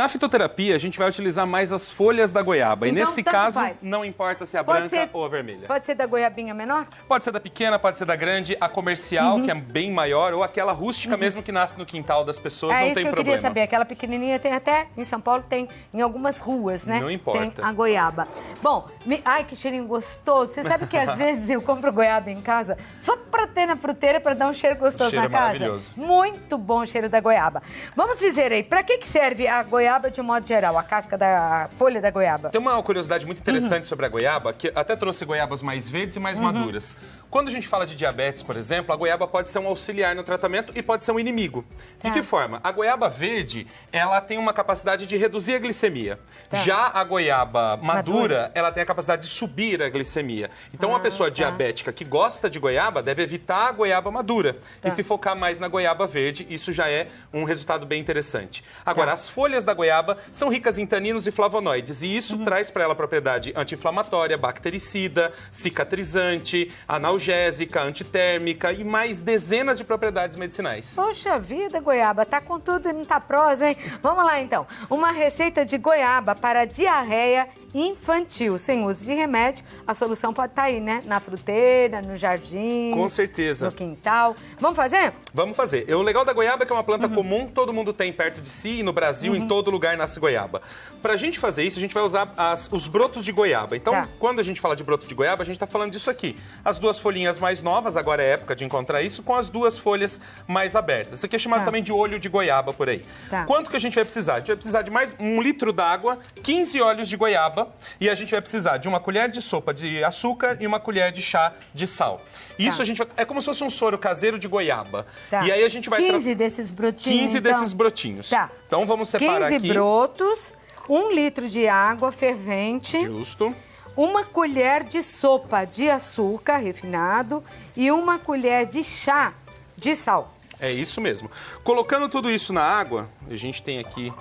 Na fitoterapia, a gente vai utilizar mais as folhas da goiaba. Então, e nesse caso, não importa se é a branca ou a vermelha. Pode ser da goiabinha menor? Pode ser da pequena, pode ser da grande, a comercial, que é bem maior, ou aquela rústica mesmo que nasce no quintal das pessoas, não tem problema. É isso que eu queria saber. Aquela pequenininha tem até, em São Paulo, tem em algumas ruas, né? Não importa. Tem a goiaba. Bom, ai, que cheirinho gostoso. Você sabe que às vezes eu compro goiaba em casa só pra ter na fruteira, pra dar um cheiro gostoso na casa? Maravilhoso. Muito bom o cheiro da goiaba. Vamos dizer aí, pra que serve a goiaba de um modo geral? A casca da folha da goiaba. Tem uma curiosidade muito interessante sobre a goiaba, que até trouxe goiabas mais verdes e mais maduras. Quando a gente fala de diabetes, por exemplo, a goiaba pode ser um auxiliar no tratamento e pode ser um inimigo. De que forma? A goiaba verde, ela tem uma capacidade de reduzir a glicemia. Já a goiaba madura, ela tem a capacidade de subir a glicemia. Então, uma pessoa diabética que gosta de goiaba deve evitar a goiaba madura e se focar mais na goiaba verde. Isso já é um resultado bem interessante. Agora, as folhas da goiaba são ricas em taninos e flavonoides, e isso traz para ela propriedade anti-inflamatória, bactericida, cicatrizante, analgésica, antitérmica e mais dezenas de propriedades medicinais. Poxa vida, goiaba, tá com tudo e não tá prosa, hein? Vamos lá, então. Uma receita de goiaba para diarreia infantil, sem uso de remédio. A solução pode estar aí, né? Na fruteira, no jardim. Com certeza. No quintal. Vamos fazer? Vamos fazer. O legal da goiaba é que é uma planta comum, todo mundo tem perto de si, e no Brasil, em todo lugar nasce goiaba. Pra gente fazer isso, a gente vai usar os brotos de goiaba. Então, quando a gente fala de broto de goiaba, a gente tá falando disso aqui. As duas folhinhas mais novas, agora é época de encontrar isso, com as duas folhas mais abertas. Isso aqui é chamado também de olho de goiaba por aí. Quanto que a gente vai precisar? A gente vai precisar de mais 1 litro d'água, 15 olhos de goiaba, e a gente vai precisar de uma colher de sopa de açúcar e uma colher de chá de sal. Isso a gente vai, é como se fosse um soro caseiro de goiaba. E aí a gente vai... 15 desses brotinhos, 15 então. desses brotinhos. Então vamos separar 15 aqui. 15 brotos, 1 litro de água fervente. Justo. 1 colher de sopa de açúcar refinado e 1 colher de chá de sal. É isso mesmo. Colocando tudo isso na água, a gente tem aqui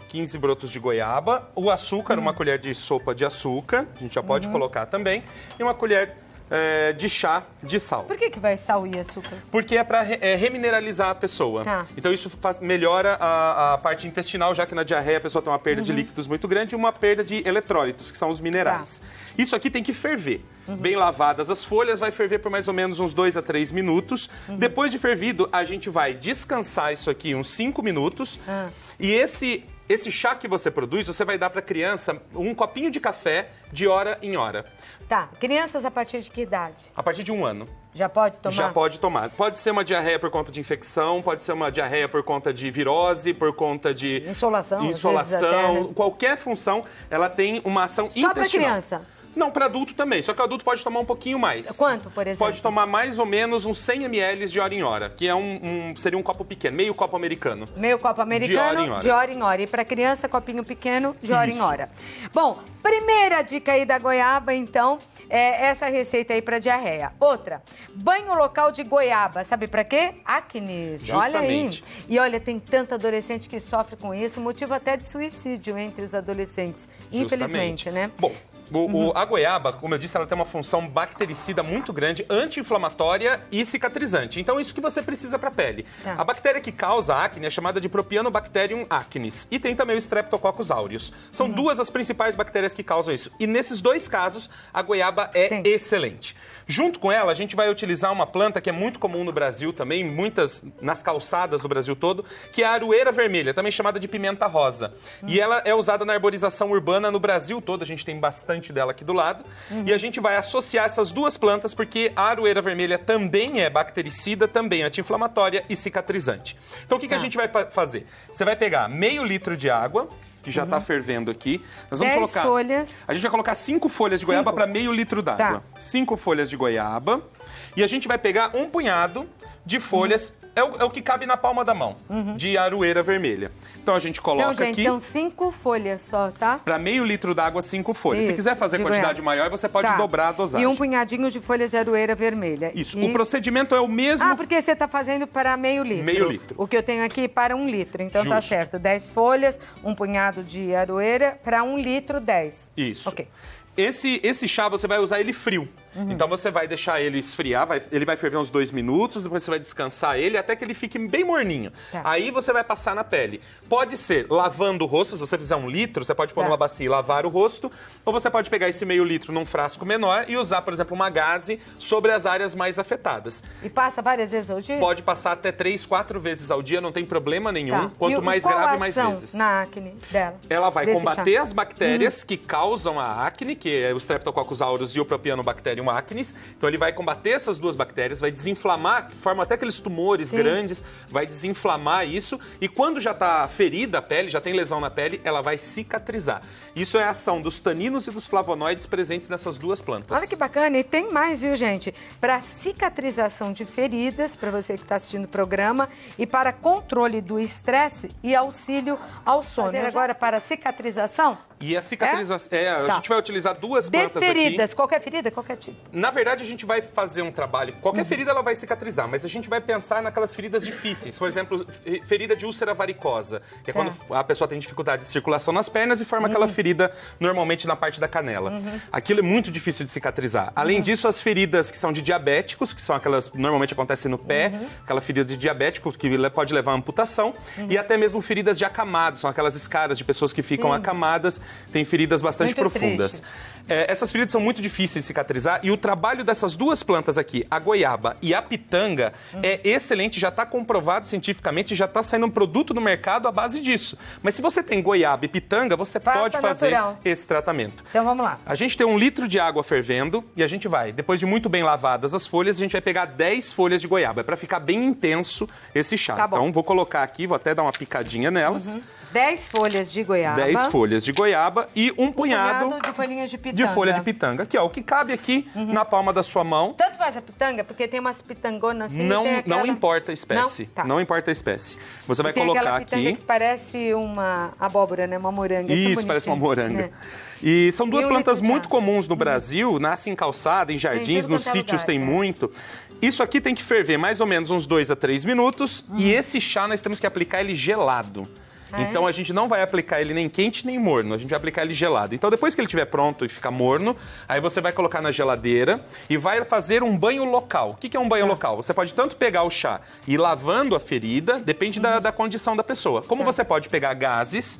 15 brotos de goiaba, o açúcar, 1 colher de sopa de açúcar, a gente já pode colocar também, e 1 colher de chá de sal. Por que vai sal e açúcar? Porque é para remineralizar a pessoa. Então isso melhora a parte intestinal, já que na diarreia a pessoa tem uma perda de líquidos muito grande e uma perda de eletrólitos, que são os minerais. Isso aqui tem que ferver. Bem lavadas as folhas, vai ferver por mais ou menos uns 2 a 3 minutos. Depois de fervido, a gente vai descansar isso aqui uns 5 minutos. E esse chá que você produz, você vai dar para a criança um copinho de café de hora em hora. Crianças a partir de que idade? A partir de 1 ano. Já pode tomar? Já pode tomar. Pode ser uma diarreia por conta de infecção, pode ser uma diarreia por conta de virose, por conta de... Insolação, até, né? Qualquer função, ela tem uma ação intestinal. Só para criança? Não, para adulto também, só que o adulto pode tomar um pouquinho mais. Quanto, por exemplo? Pode tomar mais ou menos uns 100 ml de hora em hora, que é seria um copo pequeno, meio copo americano. Meio copo americano, de hora em hora. E para criança, copinho pequeno, de hora em hora. Bom, primeira dica aí da goiaba, então, é essa receita aí para diarreia. Outra, banho local de goiaba, sabe para quê? Acne. Olha aí. E olha, tem tanto adolescente que sofre com isso, motivo até de suicídio entre os adolescentes, infelizmente, né? Bom, a goiaba, como eu disse, ela tem uma função bactericida muito grande, anti-inflamatória e cicatrizante. Então, isso que você precisa para a pele. A bactéria que causa acne é chamada de Propionobacterium acnes. E tem também o Streptococcus aureus. São duas as principais bactérias que causam isso. E nesses dois casos, a goiaba é excelente. Junto com ela, a gente vai utilizar uma planta que é muito comum no Brasil também, nas calçadas do Brasil todo, que é a aroeira vermelha, também chamada de pimenta rosa. E ela é usada na arborização urbana no Brasil todo, a gente tem bastante dela aqui do lado, e a gente vai associar essas duas plantas porque a aroeira vermelha também é bactericida, também anti-inflamatória e cicatrizante. Então o que a gente vai fazer? Você vai pegar meio litro de água, que já está fervendo aqui. Nós vamos 10 folhas. A gente vai colocar 5 folhas de goiaba para meio litro d'água. 5 folhas de goiaba. E a gente vai pegar um punhado de folhas, é o que cabe na palma da mão, de aroeira vermelha. Então a gente coloca então, gente, aqui... são 5 folhas só, tá? Para meio litro d'água, 5 folhas. Se quiser fazer quantidade maior, você pode dobrar a dosagem. E um punhadinho de folhas de aroeira vermelha. Isso. O procedimento é o mesmo... porque você está fazendo para meio litro. Meio litro. O que eu tenho aqui para 1 litro. Então tá certo. 10 folhas, um punhado de aroeira para 1 litro, 10. Isso. Ok. Esse chá você vai usar ele frio. Então você vai deixar ele esfriar, ele vai ferver uns 2 minutos, depois você vai descansar ele até que ele fique bem morninho. Aí você vai passar na pele. Pode ser lavando o rosto, se você fizer 1 litro, você pode pôr numa bacia e lavar o rosto, ou você pode pegar esse meio litro num frasco menor e usar, por exemplo, uma gaze sobre as áreas mais afetadas. E passa várias vezes ao dia? Pode passar até 3, 4 vezes ao dia, não tem problema nenhum. Quanto mais grave, mais vezes. Na acne dela? Ela vai combater as bactérias que causam a acne, que é o Streptococcus aureus e o Propionobacterium acnes. Então ele vai combater essas 2 bactérias, vai desinflamar, forma até aqueles tumores grandes, vai desinflamar isso. E quando já está ferida a pele, já tem lesão na pele, ela vai cicatrizar. Isso é a ação dos taninos e dos flavonoides presentes nessas 2 plantas. Olha que bacana. E tem mais, viu, gente? Para cicatrização de feridas, para você que está assistindo o programa, e para controle do estresse e auxílio ao sono. Fazer agora para cicatrização? E a cicatrização... a gente vai utilizar 2 plantas aqui. De feridas, qualquer ferida, qualquer tipo. Na verdade, a gente vai fazer um trabalho... Qualquer ferida, ela vai cicatrizar, mas a gente vai pensar naquelas feridas difíceis. Por exemplo, ferida de úlcera varicosa, que é quando a pessoa tem dificuldade de circulação nas pernas e forma aquela ferida, normalmente, na parte da canela. Aquilo é muito difícil de cicatrizar. Além disso, as feridas que são de diabéticos, que são aquelas que normalmente acontecem no pé, aquela ferida de diabético que pode levar a amputação, e até mesmo feridas de acamado, são aquelas escaras de pessoas que ficam acamadas, tem feridas bastante profundas. Essas feridas são muito difíceis de cicatrizar e o trabalho dessas 2 plantas aqui, a goiaba e a pitanga, é excelente, já está comprovado cientificamente, já está saindo um produto no mercado à base disso. Mas se você tem goiaba e pitanga, você pode fazer esse tratamento. Então vamos lá. A gente tem 1 litro de água fervendo e a gente vai, depois de muito bem lavadas as folhas, a gente vai pegar 10 folhas de goiaba, é para ficar bem intenso esse chá. Então vou colocar aqui, vou até dar uma picadinha nelas. 10 folhas de goiaba. 10 folhas de goiaba e um punhado de folhinhas de pitanga. De folha de pitanga. Aqui, ó, o que cabe aqui na palma da sua mão. Tanto faz a pitanga, porque tem umas pitangonas assim. Não importa a espécie. Não importa a espécie. Você vai colocar aqui. Pitanga que parece uma abóbora, né? Uma moranga. Isso, parece uma moranga. E são 2 plantas muito comuns no Brasil, nascem em calçada, em jardins, nos sítios tem muito. Isso aqui tem que ferver mais ou menos uns 2 a 3 minutos e esse chá nós temos que aplicar ele gelado. Então a gente não vai aplicar ele nem quente nem morno, a gente vai aplicar ele gelado. Então depois que ele estiver pronto e ficar morno, aí você vai colocar na geladeira e vai fazer um banho local. O que é um banho local? Você pode tanto pegar o chá e ir lavando a ferida, depende da condição da pessoa. Como você pode pegar gases,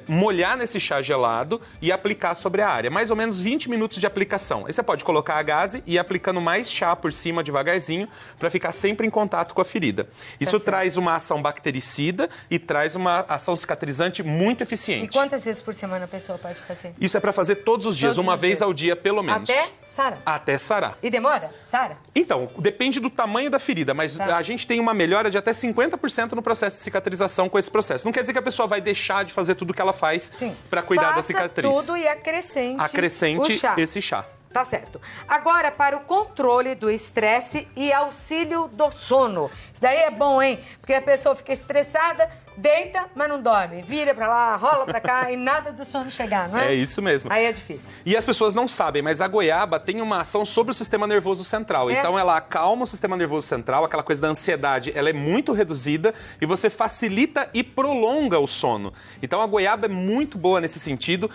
molhar nesse chá gelado e aplicar sobre a área. Mais ou menos 20 minutos de aplicação. Aí você pode colocar a gase e ir aplicando mais chá por cima devagarzinho para ficar sempre em contato com a ferida. Isso traz uma ação bactericida e traz uma ação cicatrizante muito eficiente. E quantas vezes por semana a pessoa pode fazer? Isso é para fazer todos os dias, uma vez ao dia, pelo menos. Até sarar? Até sarar. E demora? Sara? Então, depende do tamanho da ferida, mas a gente tem uma melhora de até 50% no processo de cicatrização com esse processo. Não quer dizer que a pessoa vai deixar de fazer tudo o que ela faz para cuidar da cicatriz. Tudo e acrescente esse chá. Tá certo. Agora, para o controle do estresse e auxílio do sono. Isso daí é bom, hein? Porque a pessoa fica estressada, deita, mas não dorme. Vira pra lá, rola pra cá e nada do sono chegar, não é? É isso mesmo. Aí é difícil. E as pessoas não sabem, mas a goiaba tem uma ação sobre o sistema nervoso central. Então ela acalma o sistema nervoso central, aquela coisa da ansiedade, ela é muito reduzida e você facilita e prolonga o sono. Então a goiaba é muito boa nesse sentido.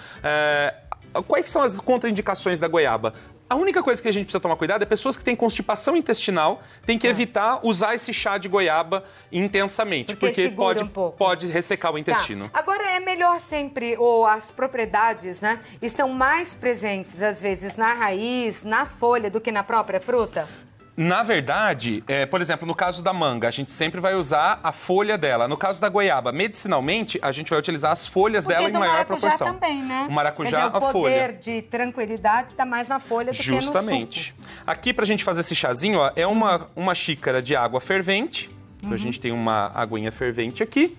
Quais são as contraindicações da goiaba? A única coisa que a gente precisa tomar cuidado é pessoas que têm constipação intestinal, tem que evitar usar esse chá de goiaba intensamente, porque pode ressecar o intestino. Agora, é melhor sempre, ou as propriedades, né, estão mais presentes, às vezes, na raiz, na folha, do que na própria fruta? Na verdade, por exemplo, no caso da manga, a gente sempre vai usar a folha dela. No caso da goiaba, medicinalmente, a gente vai utilizar as folhas dela em maior proporção. O maracujá também, né? O maracujá, a folha. O poder de tranquilidade está mais na folha do que no suco. Justamente. Aqui, pra gente fazer esse chazinho, ó, é uma xícara de água fervente. Então, a gente tem uma aguinha fervente aqui.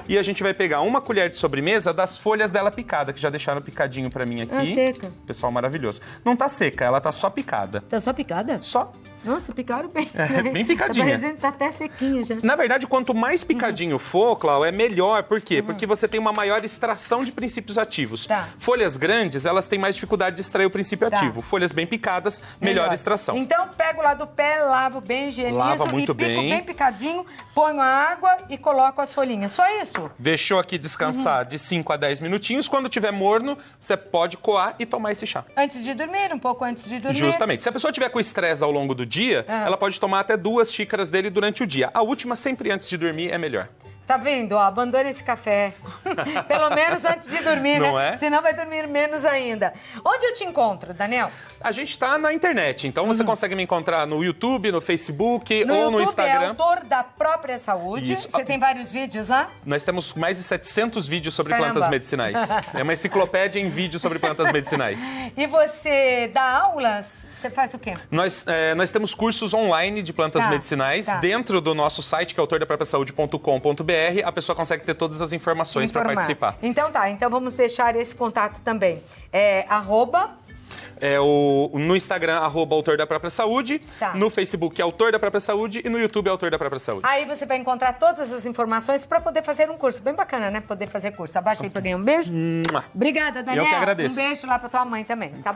E a gente vai pegar uma colher de sobremesa das folhas dela picada, que já deixaram picadinho pra mim aqui. Seca. Pessoal maravilhoso. Não tá seca, ela tá só picada. Tá só picada? Só. Nossa, picaram bem. Bem picadinha. Tá parecendo que tá até sequinho já. Na verdade, quanto mais picadinho for, Clau, é melhor. Por quê? Porque você tem uma maior extração de princípios ativos. Tá. Folhas grandes, elas têm mais dificuldade de extrair o princípio ativo. Folhas bem picadas, melhor extração. Então, pego lá do pé, lavo bem, higienizo Lava muito e pico bem. bem picadinho, ponho a água e coloco as folhinhas. Só isso? Deixou aqui descansar de 5 a 10 minutinhos. Quando tiver morno, você pode coar e tomar esse chá. Antes de dormir, um pouco antes de dormir. Justamente. Se a pessoa tiver com estresse ao longo do dia, ela pode tomar até 2 xícaras dele durante o dia. A última, sempre antes de dormir, é melhor. Tá vendo? Ó, abandone esse café. Pelo menos antes de dormir, Não né? é? Senão vai dormir menos ainda. Onde eu te encontro, Daniel? A gente tá na internet, então você consegue me encontrar no YouTube, no Facebook ou no YouTube Instagram. é Autor da Própria Saúde. Isso. Você tem vários vídeos lá? Nós temos mais de 700 vídeos sobre Caramba. plantas medicinais. É uma enciclopédia em vídeos sobre plantas medicinais. E você dá aulas? Você faz o quê? Nós temos cursos online de plantas medicinais dentro do nosso site, que é autordapropriasaude.com.br. A pessoa consegue ter todas as informações para participar. Então tá, então vamos deixar esse contato também. No Instagram, @autor da própria saúde, no Facebook, Autor da Própria Saúde e no YouTube, Autor da Própria Saúde. Aí você vai encontrar todas as informações para poder fazer um curso. Bem bacana, né? Poder fazer curso. Abaixa aí pra ganhar um beijo. Obrigada, Daniel. Eu que agradeço. Um beijo lá pra tua mãe também, tá?